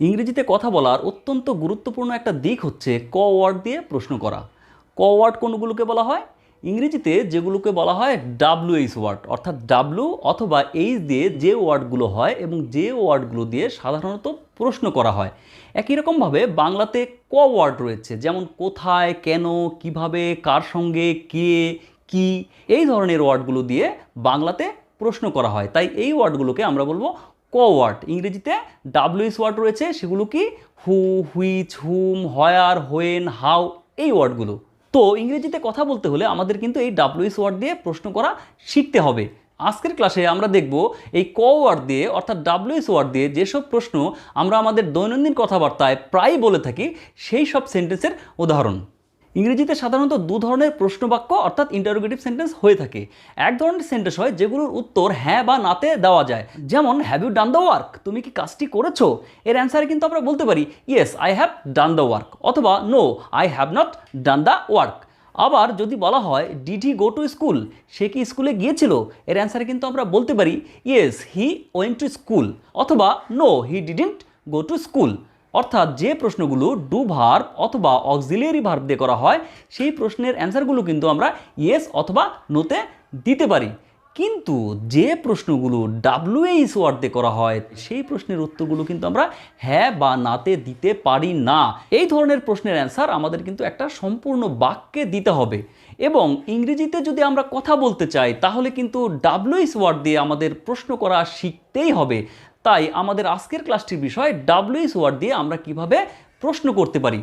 ইংরেজিতে কথা বলার অত্যন্ত গুরুত্বপূর্ণ একটা দিক হচ্ছে ক ওয়ার্ড দিয়ে প্রশ্ন করা। ক ওয়ার্ড কোনগুলোকে বলা হয়? ইংরেজিতে যেগুলোকে বলা হয় ডাব্লিউএইচ ওয়ার্ড, অর্থাৎ ডাব্লিউ অথবা এইচ দিয়ে যে ওয়ার্ডগুলো হয় এবং যে ওয়ার্ডগুলো দিয়ে সাধারণত প্রশ্ন করা হয়। একই রকমভাবে বাংলাতে ক ওয়ার্ড রয়েছে, যেমন কোথায়, কেন, কিভাবে, কার সঙ্গে, কে, কি, এই ধরনের ওয়ার্ডগুলো দিয়ে বাংলাতে প্রশ্ন করা হয়। তাই এই ওয়ার্ডগুলোকে আমরা বলবো ক ওয়ার্ড। ইংরেজিতে ডাব্লিউএইচ ওয়ার্ড রয়েছে, সেগুলো কি? Who, which, whom, where, when, how, এই ওয়ার্ডগুলো। তো ইংরেজিতে কথা বলতে হলে আমাদের কিন্তু এই ডাব্লিউএইচ ওয়ার্ড দিয়ে প্রশ্ন করা শিখতে হবে। আজকের ক্লাসে আমরা দেখব এই ক ওয়ার্ড দিয়ে অর্থাৎ ডাব্লিউএইচ ওয়ার্ড দিয়ে যেসব প্রশ্ন আমরা আমাদের দৈনন্দিন কথাবার্তায় প্রায় বলে থাকি সেই সব সেন্টেন্সের উদাহরণ। ইংরেজিতে সাধারণত দু ধরনের প্রশ্নবাক্য অর্থাৎ ইন্টারোগেটিভ সেন্টেন্স হয়ে থাকে। এক ধরনের সেন্টেন্স হয় যেগুলোর উত্তর হ্যাঁ বা নাতে দেওয়া যায়, যেমন have you done the work, তুমি কি কাজটি করেছো? এর অ্যান্সারে কিন্তু আমরা বলতে পারি yes I have done the work, অথবা no I have not done the work. আবার যদি বলা হয় did he go to school, সে কি স্কুলে গিয়েছিল? এর অ্যান্সারে কিন্তু আমরা বলতে পারি yes he went to school, অথবা no he didn't go to school. অর্থাৎ যে প্রশ্নগুলো ডু ভার্ব অথবা অক্সিলিয়ারি ভার্ব দিয়ে করা হয় সেই প্রশ্নের অ্যান্সারগুলো কিন্তু আমরা ইয়েস অথবা নোতে দিতে পারি। কিন্তু যে প্রশ্নগুলো ডাব্লিউএইচ ওয়ার্ড দিয়ে করা হয় সেই প্রশ্নের উত্তরগুলো কিন্তু আমরা হ্যাঁ বা নাতে দিতে পারি না। এই ধরনের প্রশ্নের অ্যান্সার আমাদের কিন্তু একটা সম্পূর্ণ বাক্যে দিতে হবে। এবং ইংরেজিতে যদি আমরা কথা বলতে চাই তাহলে কিন্তু ডাব্লিউএইচ ওয়ার্ড দিয়ে আমাদের প্রশ্ন করা শিখতেই হবে। তাই আমাদের আজকের ক্লাসটির বিষয় ডাব্লিউএইচ ওয়ার্ড দিয়ে আমরা কিভাবে প্রশ্ন করতে পারি।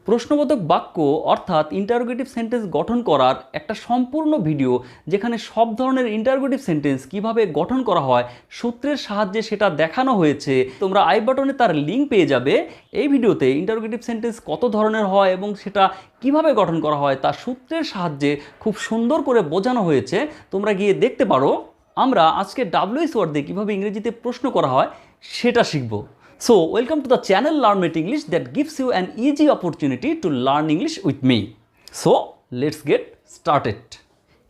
প্রশ্নবোধক বাক্য অর্থাৎ ইন্টারোগেটিভ সেন্টেন্স গঠন করার একটা সম্পূর্ণ ভিডিও, যেখানে সব ধরনের ইন্টারোগেটিভ সেন্টেন্স কিভাবে গঠন করা হয় সূত্রের সাহায্যে সেটা দেখানো হয়েছে। তোমরা আই বাটনে তার লিঙ্ক পেয়ে যাবে। এই ভিডিওতে ইন্টারোগেটিভ সেন্টেন্স কত ধরনের হয় এবং সেটা কিভাবে গঠন করা হয় তা সূত্রের সাহায্যে খুব সুন্দর করে বোঝানো হয়েছে, তোমরা গিয়ে দেখতে পারো। আমরা আজকে ডাব্লিউএইচ ওয়ার্ড দিয়ে কীভাবে ইংরেজিতে প্রশ্ন করা হয় সেটা শিখব। So, welcome to the channel Learn It English that gives you an easy opportunity to learn English with me. So, let's get started.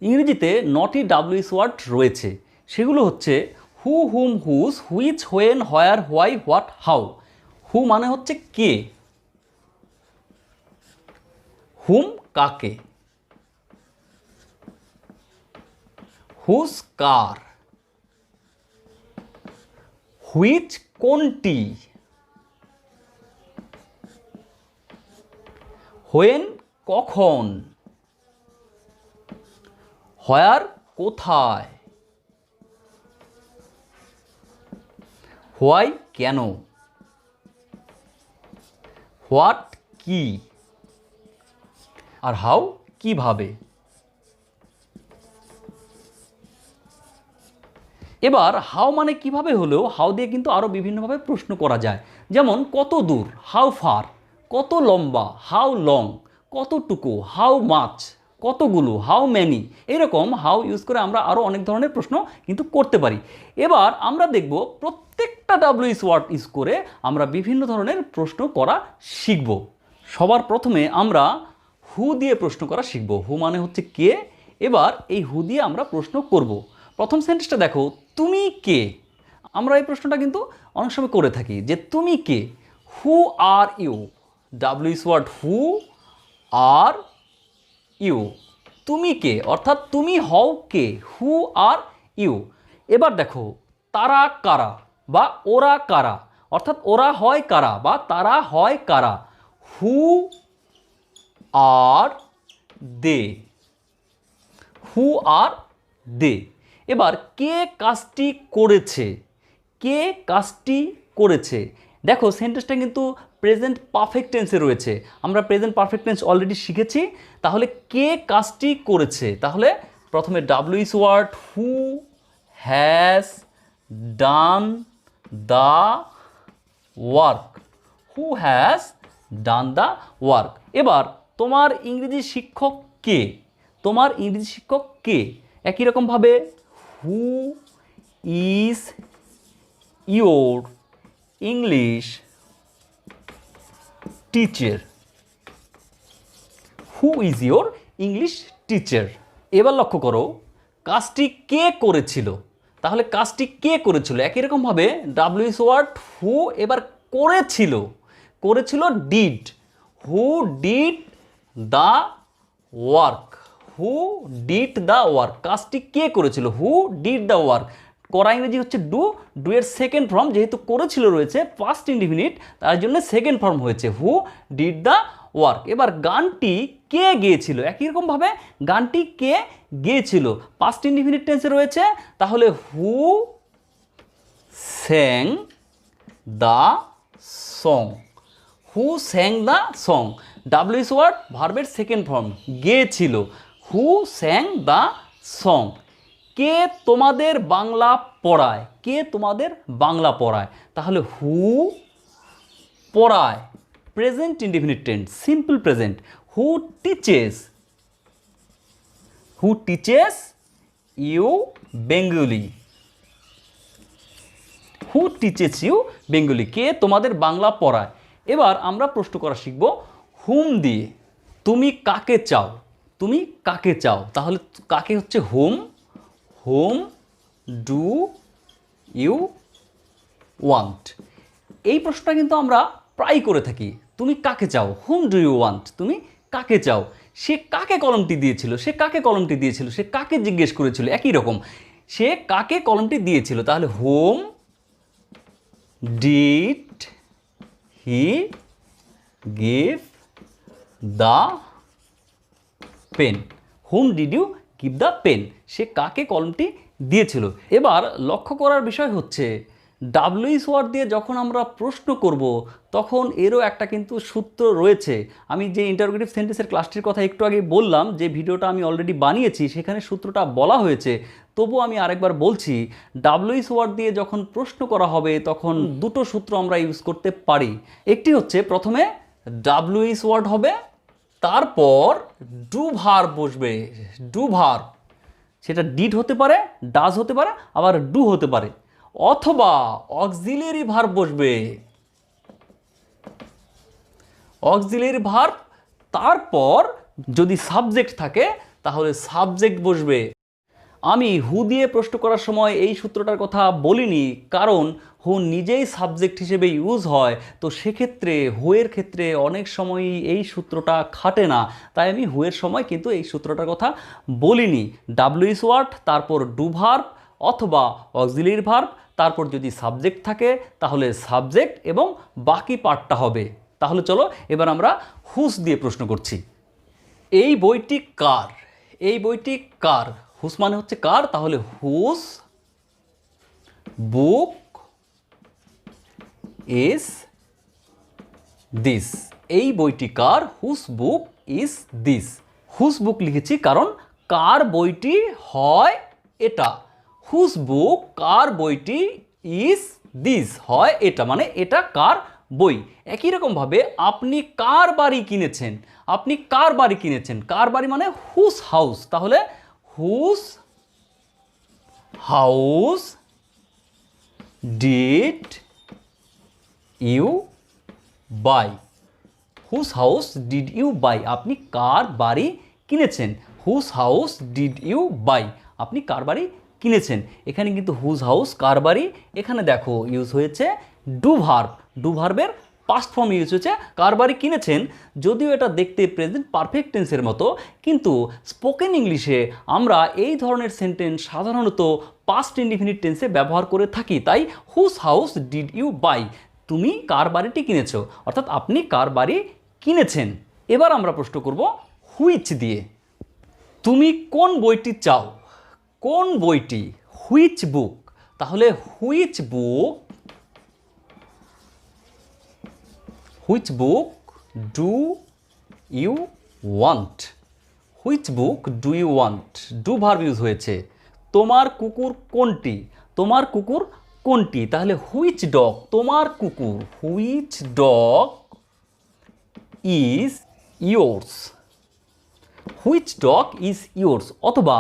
ইংরেজিতে 9টি ডাব্লিউএইচ ওয়ার্ড রয়েছে। সেগুলো হচ্ছে who, whom, whose, which, when, where, why, what, how. Who মানে হচ্ছে কে, whom কাকে, whose কার, which কোনটি, হোয়েন কখন, হোয়ার কোথায়, হোয়াই কেন, হোয়াট কি, আর হাউ কিভাবে। এবার হাউ মানে কিভাবে হলেও হাউ দিয়ে কিন্তু আরও বিভিন্নভাবে প্রশ্ন করা যায়, যেমন কত দূর, হাউ ফার, কত লম্বা, হাউ লং, কতটুকু, হাউ মাচ, কতগুলো, হাউ ম্যানি। এরকম হাউ ইউজ করে আমরা আরও অনেক ধরনের প্রশ্ন কিন্তু করতে পারি। এবার আমরা দেখব প্রত্যেকটা ডাব্লিউএইচ ওয়ার্ড ইউজ করে আমরা বিভিন্ন ধরনের প্রশ্ন করা শিখব। সবার প্রথমে আমরা হু দিয়ে প্রশ্ন করা শিখব। হু মানে হচ্ছে কে। এবার এই হু দিয়ে আমরা প্রশ্ন করব। প্রথম সেন্টেন্সটা দেখো, তুমি কে। আমরা এই প্রশ্নটা কিন্তু অনেক সময় করে থাকি যে তুমি কে। Who are you, WH word who are you, তুমি কে অর্থাৎ তুমি হও কে, হু আর ইউ। এবার দেখো তারা কারা বা ওরা কারা, অর্থাৎ ওরা হয় কারা বা তারা হয় কারা, হু আর দে, হু আর দে। এবার কে কাজটি করেছে, কে কাজটি করেছে। দেখো সেন্টেন্সটা কিন্তু প্রেজেন্ট পারফেক্ট টেন্সে রয়েছে। আমরা প্রেজেন্ট পারফেক্ট টেন্স অলরেডি শিখেছি। তাহলে কে কাজটি করেছে, তাহলে প্রথমে W H word who has done the work, who has done the work. এবার তোমার ইংরেজি শিক্ষক কে, তোমার ইংরেজি শিক্ষক কে। একই রকমভাবে who is your English teacher, who is your English teacher. এবার লক্ষ্য করো কাজটি কে করেছিল, তাহলে কাজটি কে করেছিল। একই রকমভাবে ডাব্লিউএইচ ওয়ার্ড হু, এবার করেছিল, করেছিল did. Who did the work, who did the work, কাজটি কে করেছিল, হু ডিড দ্য ওয়ার্ক। করা ইংরেজি হচ্ছে ডু, ডু এর সেকেন্ড ফর্ম, যেহেতু করেছিল রয়েছে পাস্ট ইনডিফিনিট, তার জন্য সেকেন্ড ফর্ম হয়েছে হু ডিড দ্য ওয়ার্ক। এবার গানটি কে গেয়েছিল, একই রকমভাবে গানটি কে গেয়েছিল পাস্ট ইনডিফিনিট টেন্সে রয়েছে, তাহলে who sang the song, who sang the song. WS word ভার্বের সেকেন্ড ফর্ম, গেয়েছিল, হু স্যাং দ্য সং। কে তোমাদের বাংলা পড়ায়, কে তোমাদের বাংলা পড়ায়, তাহলে হু পড়ায়, present indefinite tense, simple present. Who teaches, who teaches you Bengali, who teaches you Bengali, কে তোমাদের বাংলা পড়ায়। এবার আমরা প্রশ্ন করা শিখব হুম দিয়ে। তুমি কাকে চাও, তুমি কাকে চাও, তাহলে কাকে হচ্ছে হুম, হুম ডু ইউ ওয়ান্ট। এই প্রশ্নটা কিন্তু আমরা প্রায় করে থাকি, তুমি কাকে চাও, হুম ডু ইউ ওয়ান্ট, তুমি কাকে চাও। সে কাকে কলমটি দিয়েছিল, সে কাকে কলমটি দিয়েছিল, সে কাকে জিজ্ঞেস করেছিল, একই রকম, সে কাকে কলমটি দিয়েছিল, তাহলে whom did he give the pen, whom did you give the pen, সে কাকে কলমটি দিয়েছিল। এবার লক্ষ্য করার বিষয় হচ্ছে ডাব্লিউএস ওয়ার্ড দিয়ে যখন আমরা প্রশ্ন করব তখন এরও একটা কিন্তু সূত্র রয়েছে। আমি যে ইন্টারোগেটিভ সেন্টেন্সের ক্লাসটির কথা একটু আগে বললাম, যে ভিডিওটা আমি অলরেডি বানিয়েছি সেখানে সূত্রটা বলা হয়েছে, তবু আমি আরেকবার বলছি, ডাব্লিউএস ওয়ার্ড দিয়ে যখন প্রশ্ন করা হবে তখন দুটো সূত্র আমরা ইউজ করতে পারি। একটি হচ্ছে প্রথমে ডাব্লিউএস ওয়ার্ড হবে, তারপর ডু ভার্ব বসবে, ডু ভার্ব, সেটা ডিড হতে পারে, ডাজ হতে পারে, আবার ডু হতে পারে, অথবা অক্সিলিয়ারি ভার্ব বসবে, অক্সিলিয়ারি ভার্ব, তারপর যদি সাবজেক্ট থাকে তাহলে সাবজেক্ট বসবে। আমি হু দিয়ে প্রশ্ন করার সময় এই সূত্রটার কথা বলিনি, কারণ হু নিজেই সাবজেক্ট হিসেবে ইউজ হয়, তো সেক্ষেত্রে হুয়ের ক্ষেত্রে অনেক সময়ই এই সূত্রটা খাটে না, তাই আমি হুয়ের সময় কিন্তু এই সূত্রটার কথা বলিনি। ডাব্লিউএস ওয়ার্ড, তারপর ডু ভার্ব অথবা অক্সিলিয়ারি ভার্ব, তারপর যদি সাবজেক্ট থাকে তাহলে সাবজেক্ট এবং বাকি পার্টটা হবে। তাহলে চলো এবার আমরা হুস দিয়ে প্রশ্ন করছি। এই বইটি কার, এই বইটি কার, হুস মানে হচ্ছে কার, তাহলে হুস বুক ইজ দিস, এই বইটি কার, হুস বুক ইজ দিস। হুস বুক লিখেছি কারণ কার বইটি হয় এটা, হুস বুক কার বইটি ইজ দিস হয় এটা, মানে এটা কার বই। একই রকমভাবে আপনি কার বাড়ি কিনেছেন, আপনি কার বাড়ি কিনেছেন, কার বাড়ি মানে হুস হাউস, তাহলে হুস হাউস ডিড ইউ বাই, হুস হাউস ডিড ইউ বাই, আপনি কার বাড়ি কিনেছেন, হুস হাউস ডিড ইউ বাই, আপনি কার বাড়ি কিনেছেন। এখানে কিন্তু হুস হাউস কার বাড়ি, এখানে দেখো ইউজ হয়েছে ডু ভার্ব, ডু ভার্বের পাস্ট ফর্ম ইউজ হয়েছে কার বাড়ি কিনেছেন। যদিও এটা দেখতে প্রেজেন্ট পারফেক্ট টেন্সের মতো, কিন্তু স্পোকেন ইংলিশে আমরা এই ধরনের সেন্টেন্স সাধারণত পাস্ট ইনডিফিনিট টেন্সে ব্যবহার করে থাকি। তাই হুস হাউস ডিড ইউ বাই, তুমি কার বাড়িটি কিনেছো, অর্থাৎ আপনি কার বাড়ি কিনেছেন। এবার আমরা প্রশ্ন করব হুইচ দিয়ে। তুমি কোন বইটি চাও, কোন বইটি, হুইচ বুক, তাহলে which book, which book do you want, which book do you want, do verb use হয়েছে। তোমার কুকুর কোনটি, তোমার কুকুর কোনটি, তাহলে হুইচ ডগ, তোমার কুকুর, which dog is yours, which dog is yours, অথবা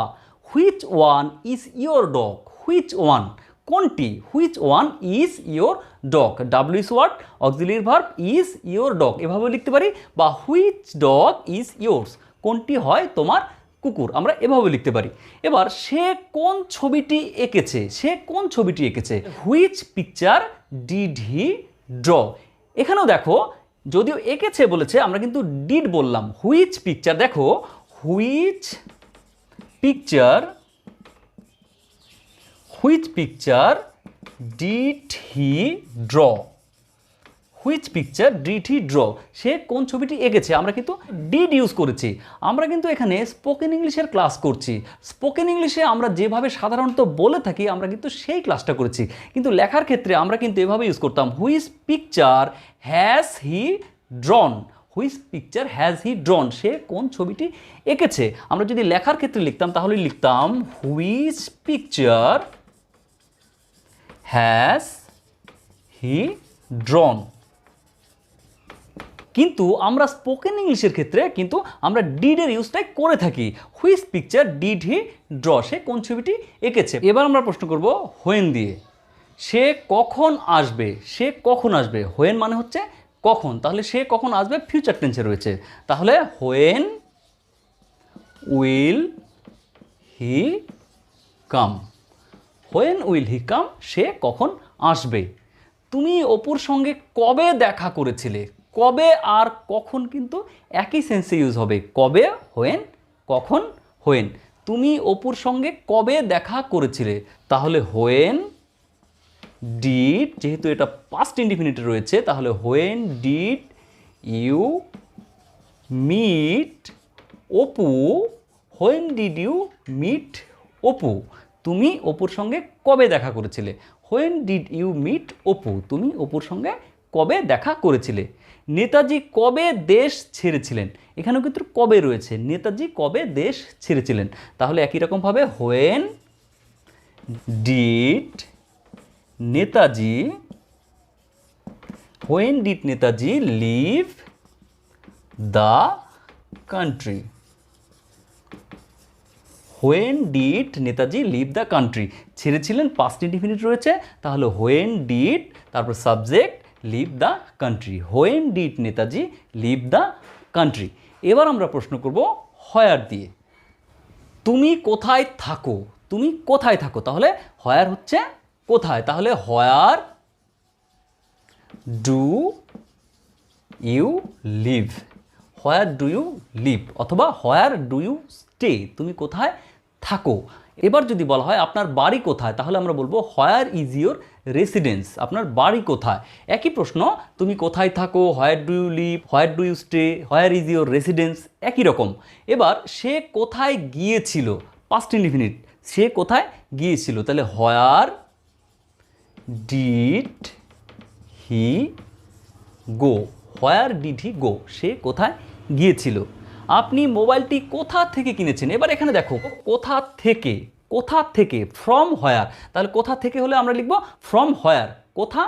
which one is your dog, which one কোনটি, which one is your dog, WS word auxiliary verb is your dog, এভাবে লিখতে পারি, বা হুইচ ডগ ইজ ইয়োর্স, কোনটি হয় তোমার কুকুর, আমরা এভাবে লিখতে পারি। এবার সে কোন ছবিটি এঁকেছে, সে কোন ছবিটি এঁকেছে, which picture did he draw, এখানেও দেখো যদিও এঁকেছে বলেছে আমরা কিন্তু ডিড বললাম। হুইচ পিকচার, দেখো which picture did he draw, which picture did he draw, সে কোন ছবিটি এঁকেছে। আমরা কিন্তু ডিড ইউজ করেছি। আমরা কিন্তু এখানে স্পোকেন ইংলিশের ক্লাস করছি। স্পোকেন ইংলিশে আমরা যেভাবে সাধারণত বলে থাকি আমরা কিন্তু সেই ক্লাসটা করেছি, কিন্তু লেখার ক্ষেত্রে আমরা কিন্তু এভাবে ইউজ করতাম, which picture has he drawn, which picture has he drawn, সে কোন ছবিটি এঁকেছে। আমরা যদি লেখার ক্ষেত্রে লিখতাম তাহলে লিখতাম হুইচ পিকচার হ্যাজ হি ড্রন। কিন্তু আমরা স্পোকেন ইংলিশের ক্ষেত্রে কিন্তু আমরা ডিডের ইউজটাই করে থাকি, which picture did he draw, সে কোন ছবিটি এঁকেছে। এবার আমরা প্রশ্ন করব হোয়েন দিয়ে, সে কখন আসবে, সে কখন আসবে। হোয়েন মানে হচ্ছে কখন, তাহলে সে কখন আসবে ফিউচার টেন্সে রয়েছে, তাহলে when will he come, when will he come, সে কখন আসবে। তুমি অপুর সঙ্গে কবে দেখা করেছিলে, কবে আর কখন কিন্তু একই সেন্সে ইউজ হবে, কবে হোয়েন, কখন হোয়েন। তুমি অপুর সঙ্গে কবে দেখা করেছিলে, তাহলে হোয়েন ডিড, যেহেতু এটা পাস্ট ইনডিফিনিটে রয়েছে তাহলে when did you meet Apu, when did you meet Apu, তুমি অপুর সঙ্গে কবে দেখা করেছিলে। When did you meet Apu, তুমি অপুর সঙ্গে কবে দেখা করেছিলে। নেতাজি কবে দেশ ছেড়েছিলেন, এখানেও কিন্তু কবে রয়েছে, নেতাজি কবে দেশ ছেড়েছিলেন, তাহলে একই রকমভাবে when did Netaji, when did Netaji leave the country, when did Netaji leave the country, ছেড়েছিলেন পাস্ট ইনডিফিনিট রয়েছে তাহলে হোয়েন ডিড তারপর subject leave the country, when did Netaji leave the country. এবার আমরা প্রশ্ন করব হোয়ার দিয়ে, তুমি কোথায় থাকো, তুমি কোথায় থাকো, তাহলে হোয়ার হচ্ছে কোথায়, তাহলে where do you live, where do you live অথবা হোয়ার ডু ইউ স্টে, তুমি কোথায় থাকো। এবার যদি বলা হয় আপনার বাড়ি কোথায়, তাহলে আমরা বলবো হোয়ার ইজ ইউর রেসিডেন্স, আপনার বাড়ি কোথায়। একই প্রশ্ন, তুমি কোথায় থাকো, where do you live, where do you stay, where is your residence, একই রকম। এবার সে কোথায় গিয়েছিল, পাস্ট ইনডিফিনিট, সে কোথায় গিয়েছিল, তাহলে where did he go, where did he গো, সে কোথায় গিয়েছিল। আপনি মোবাইলটি কোথা থেকে কিনেছেন, এবার এখানে দেখো কোথা থেকে, কোথা থেকে, ফ্রম হোয়ার, তাহলে কোথা থেকে হলে আমরা লিখব ফ্রম হোয়ার, কোথা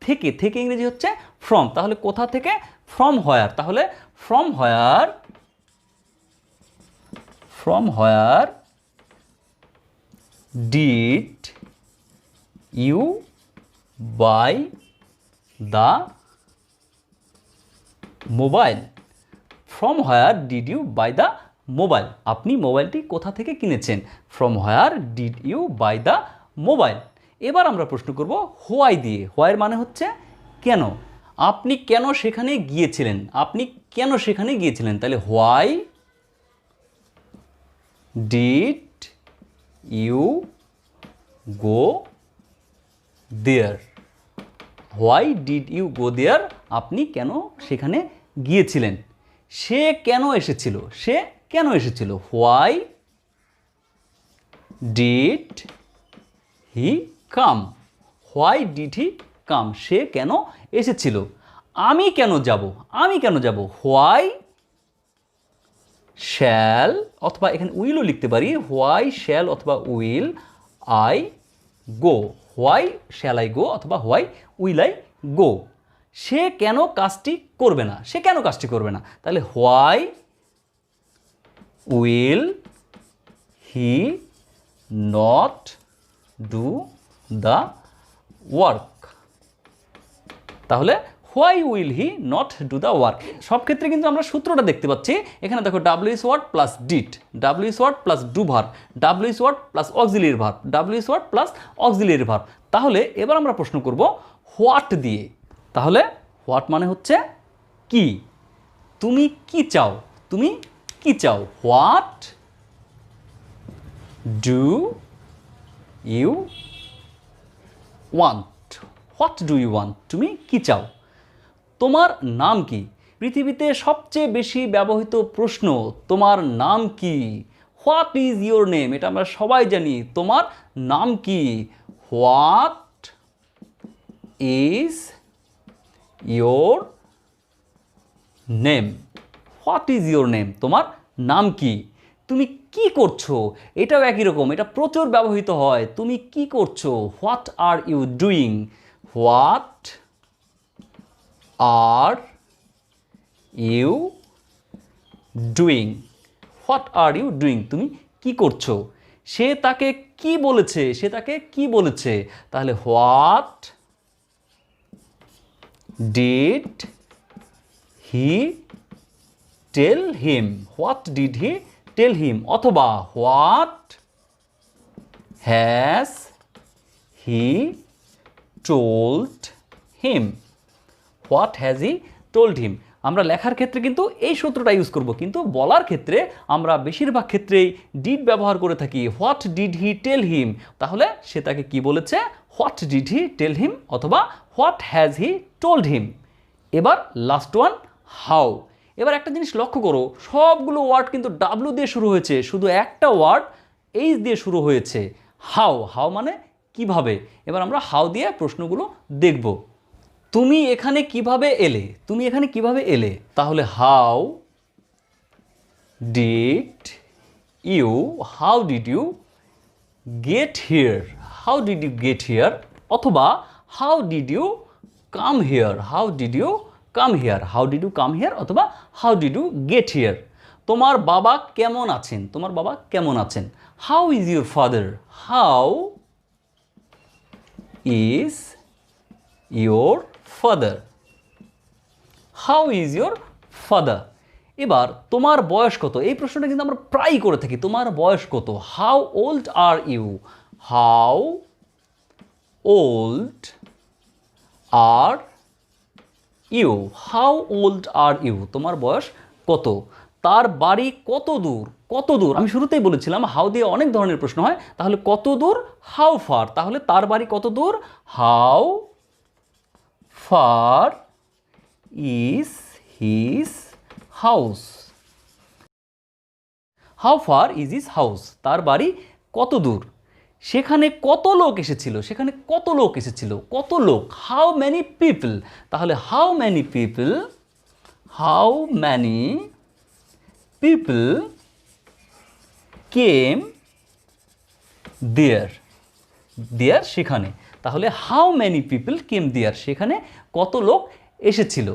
থেকে, থেকে ইংরেজি হচ্ছে ফ্রম, তাহলে কোথা থেকে ফ্রম হোয়ার, তাহলে from where, from where did you buy the mobile, from where did you buy the mobile, আপনি মোবাইলটি কোথা থেকে কিনেছেন, from where did you buy the mobile. এবার আমরা প্রশ্ন করব হোয়াই দিয়ে, হোয়াইয়ের মানে হচ্ছে কেন, আপনি কেন সেখানে গিয়েছিলেন, আপনি কেন সেখানে গিয়েছিলেন, তাহলে why did you go there, why did you go there, আপনি কেন সেখানে গিয়েছিলেন। সে কেন এসেছিল, সে কেন এসেছিল, why did he come, why did he come, সে কেন এসেছিল। আমি কেন যাব, আমি কেন যাব, হোয়াই শ্যাল অথবা এখানে উইলও লিখতে পারি, হোয়াই শ্যাল অথবা will I go, why shall I go অথবা হোয়াই উইল আই গো। সে কেন কাজটি করবে না, সে কেন কাজটি করবে না, তাহলে why will he not do the work, তাহলে why will he not do the work. সব ক্ষেত্রে কিন্তু আমরা সূত্রটা দেখতে পাচ্ছি, এখানে দেখো W is word plus did, W is word plus do verb, W is word plus auxiliary verb, W is word plus auxiliary verb. তাহলে এবার আমরা প্রশ্ন করব হোয়াট দিয়ে, তাহলে হোয়াট মানে হচ্ছে কি, তুমি কি চাও, তুমি কি চাও। What do you want, what do you want, তুমি কি চাও। তোমার নাম কি, পৃথিবীতে সবচেয়ে বেশি ব্যবহৃত প্রশ্ন তোমার নাম কি। হোয়াট ইজ ইয়োর নেম, এটা আমরা সবাই জানি, তোমার নাম কি। What is your name, what is your name, তোমার নাম কি। তুমি কি করছো, এটাও একই রকম, এটা প্রচুর ব্যবহৃত হয়। তুমি কি করছো, what are you doing, what are you doing, what are you doing, তুমি কি করছো। সে তাকে কি বলেছে, সে তাকে কি বলেছে, তাহলে what did he tell him, what did he tell him, অথবা what has he told him, what has he told him. আমরা লেখার ক্ষেত্রে কিন্তু এই সূত্রটা ইউজ করব, কিন্তু বলার ক্ষেত্রে আমরা বেশিরভাগ ক্ষেত্রেই ডিড ব্যবহার করে থাকি। হোয়াট ডিড হি টেল হিম, তাহলে সে তাকে কি বলেছে, what did he tell him, অথবা হোয়াট হ্যাজ হি টোল্ড হিম। এবার লাস্ট ওয়ান, হাউ। এবার একটা জিনিস লক্ষ্য করো, সবগুলো ওয়ার্ড কিন্তু ডাব্লিউ দিয়ে শুরু হয়েছে, শুধু একটা ওয়ার্ড এইচ দিয়ে শুরু হয়েছে, হাউ। হাউ মানে কিভাবে। এবার আমরা হাউ দিয়ে প্রশ্নগুলো দেখব। তুমি এখানে কিভাবে এলে, তুমি এখানে কিভাবে এলে, তাহলে how did you, how did you get here, how did you get here, অথবা how did you come here, how did you come here, how did you come here, অথবা how did you get here. তোমার বাবা কেমন আছেন, তোমার বাবা কেমন আছেন, how is your father, how is your father, how is your father. এবার তোমার বয়স কত, এই প্রশ্নটা কিন্তু আমরা প্রায়ই করে থাকি, তোমার বয়স কত, how old are you, how old are you, how old are you, তোমার বয়স কত। তার বাড়ি কত দূর, কত দূর, আমি শুরুতেই বলেছিলাম হাউ দিয়ে অনেক ধরনের প্রশ্ন হয়, তাহলে কত দূর, হাউ ফার, তাহলে তার বাড়ি কত দূর, how far is his house, how far is his house, তার বাড়ি কত দূর। সেখানে কত লোক এসেছিল, সেখানে কত লোক এসেছিল, কত লোক, হাউ ম্যানি পিপল, তাহলে how many people, how many people came there, there সেখানে, তাহলে how many people came there, সেখানে কত লোক এসেছিল।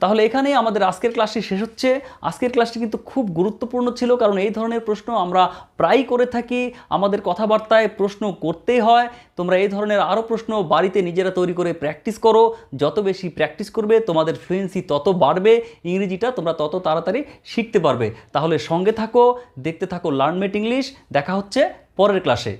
তাহলে এখানেই আমাদের আজকের ক্লাসটি শেষ হচ্ছে। আজকের ক্লাসটি কিন্তু খুব গুরুত্বপূর্ণ ছিল, কারণ এই ধরনের প্রশ্ন আমরা প্রায়ই করে থাকি, আমাদের কথাবার্তায় প্রশ্ন করতেই হয়। তোমরা এই ধরনের আরও প্রশ্ন বাড়িতে নিজেরা তৈরি করে প্র্যাকটিস করো, যত বেশি প্র্যাকটিস করবে তোমাদের ফ্লুয়েন্সি তত বাড়বে, ইংরেজিটা তোমরা তত তাড়াতাড়ি শিখতে পারবে। তাহলে সঙ্গে থাকো, দেখতে থাকো লার্ন মেট ইংলিশ। দেখা হচ্ছে পরের ক্লাসে।